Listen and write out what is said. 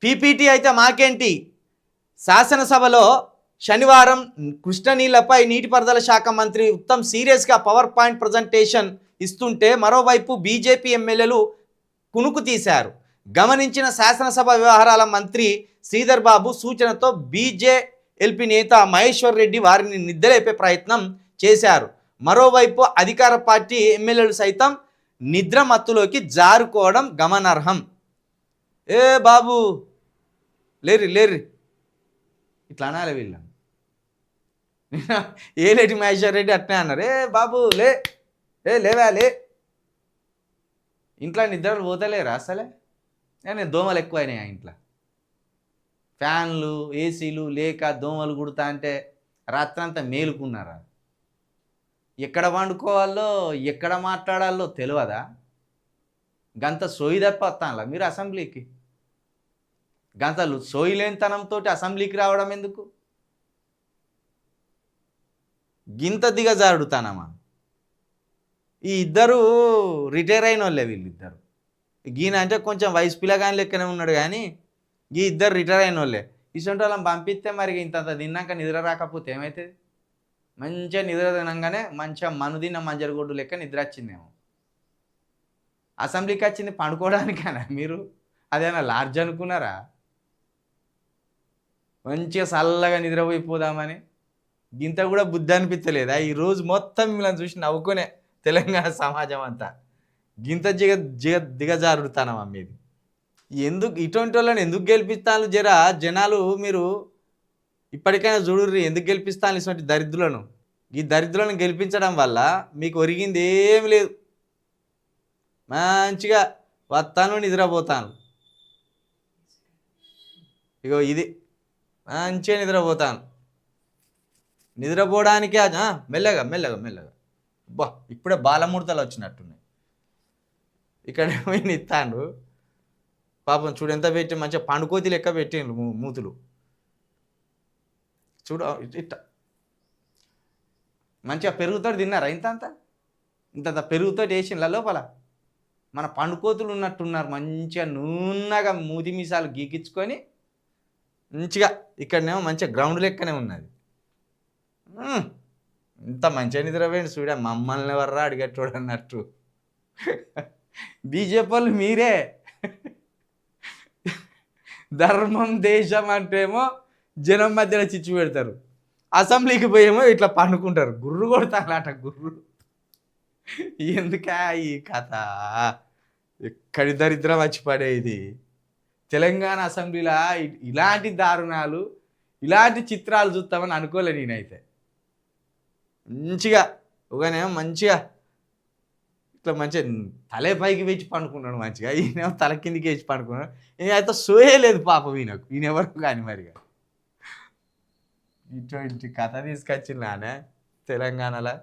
PPT అయితే మాకేంటి. శాసనసభలో శనివారం కృష్ణనీళ్లపై నీటిపారుదల శాఖ మంత్రి ఉత్తమ్ సీరియస్గా పవర్ పాయింట్ ప్రజెంటేషన్ ఇస్తుంటే మరోవైపు బీజేపీ ఎమ్మెల్యేలు కునుకు తీశారు. గమనించిన శాసనసభ వ్యవహారాల మంత్రి శ్రీధర్ బాబు సూచనతో బీజేఎల్పీ నేత మహేశ్వర్ రెడ్డి వారిని నిద్రలేపే ప్రయత్నం చేశారు. మరోవైపు అధికార పార్టీ ఎమ్మెల్యేలు సైతం నిద్ర మత్తులోకి జారుకోవడం గమనార్హం. ఏ బాబు లేరి లేరి ఇట్లా అనాలి వీళ్ళని. ఏలేటి మహేశ్వర్ రెడ్డి అట్నే అన్నారు. ఏ బాబు లే లేవా లే. ఇంట్లో నిద్రలు పోతలేరా అసలే? నేను దోమలు ఎక్కువైనాయి ఆ ఇంట్లో. ఫ్యాన్లు ఏసీలు లేక దోమలు కుడతా అంటే రాత్రంతా మేలుకున్నారా? ఎక్కడ వండుకోవాలో ఎక్కడ మాట్లాడాలో తెలియదా? గంత సోయి తప్ప వస్తానులా మీరు అసెంబ్లీకి. గంతలు సోయి లేనితనంతో అసెంబ్లీకి రావడం ఎందుకు? గింత దిగజారుడుతానమ్మా. ఈ ఇద్దరు రిటైర్ అయిన వాళ్ళే వీళ్ళిద్దరు. ఈయన అంటే కొంచెం వయసు పిల్లగాని లెక్కనే ఉన్నాడు, కానీ ఈ ఇద్దరు రిటైర్ అయిన వాళ్ళే. ఇటువంటి వాళ్ళని పంపిస్తే మరి ఇంత తిన్నాక నిద్ర రాకపోతే ఏమవుతుంది? మంచిగా నిద్ర తినంగానే మంచిగా మనుదిన్న మంజరగొడ్డు లెక్క నిద్ర వచ్చిందేమో. అసెంబ్లీకి వచ్చింది పండుకోవడానికేనా మీరు? అదేనా లాడ్జ్ అనుకున్నారా? మంచిగా చల్లగా నిద్రపోయిపోదామని. గింత కూడా బుద్ధి అనిపించలేదా? ఈరోజు మొత్తం మిమ్మల్ని చూసి నవ్వుకునే తెలంగాణ సమాజం అంతా. గింత దిగజారుడుతానమా మీది. ఎందుకు ఇటువంటి వాళ్ళని ఎందుకు గెలిపిస్తాను? జనాలు మీరు ఇప్పటికైనా చూడుర్రి, ఎందుకు గెలిపిస్తాను ఇటువంటి దరిద్రులను. ఈ దరిద్రులను గెలిపించడం వల్ల మీకు ఒరిగింది ఏమి లేదు. మంచిగా వస్తాను నిద్రపోతాను. ఇగో ఇది మంచిగా నిద్రపోతాను. నిద్రపోవడానికే మెల్లగా మెల్లగా మెల్లగా బా ఇప్పుడే బాలమూర్తలు వచ్చినట్టున్నాయి. ఇక్కడ పోయి ఇస్తాను పాపం. చూడు ఎంత పెట్టి మంచిగా పండుకోతి లెక్క పెట్టిండ్రు మూతులు. చూడు ఇట్ట మంచిగా పెరుగుతోటి తిన్నారా? ఇంత పెరుగుతోటి వేసిండ్ల లోపల. మన పండుకోతులు ఉన్నట్టున్నారు. మంచిగా నూనెగా మూతి మీసాలు గీకించుకొని మంచిగా ఇక్కడనేమో మంచిగా గ్రౌండ్ లెక్కనే ఉన్నది. ఇంత మంచిగా నిద్రపోయింది చూడ. మమ్మల్ని ఎవర్రా అడిగేటోడు అన్నట్టు. బీజేపీ వాళ్ళు మీరే. ధర్మం దేశం అంటేమో జనం మధ్యలో చిచ్చు పెడతారు. అసెంబ్లీకి పోయేమో ఇట్లా పండుకుంటారు. గుర్రు కొడతారట గుర్రు. ఎందుకా ఈ కథ? ఎక్కడి దరిద్రం వచ్చి పడేది. తెలంగాణ అసెంబ్లీలో ఇలాంటి దారుణాలు, ఇలాంటి చిత్రాలు చూస్తామని అనుకోలే నేనైతే. మంచిగా ఒకనేమో మంచిగా ఇట్లా మంచిగా తలే పైకి వేచి పండుకున్నాడు మంచిగా. ఈయనేమో తల కిందికి వేసి పండుకున్నాడు. అయితే సోయే లేదు పాపం ఈయనకు. ఈయన ఎవరు కానీ మరిగా ఇటువంటి కథ తీసుకొచ్చింది నానే తెలంగాణలో.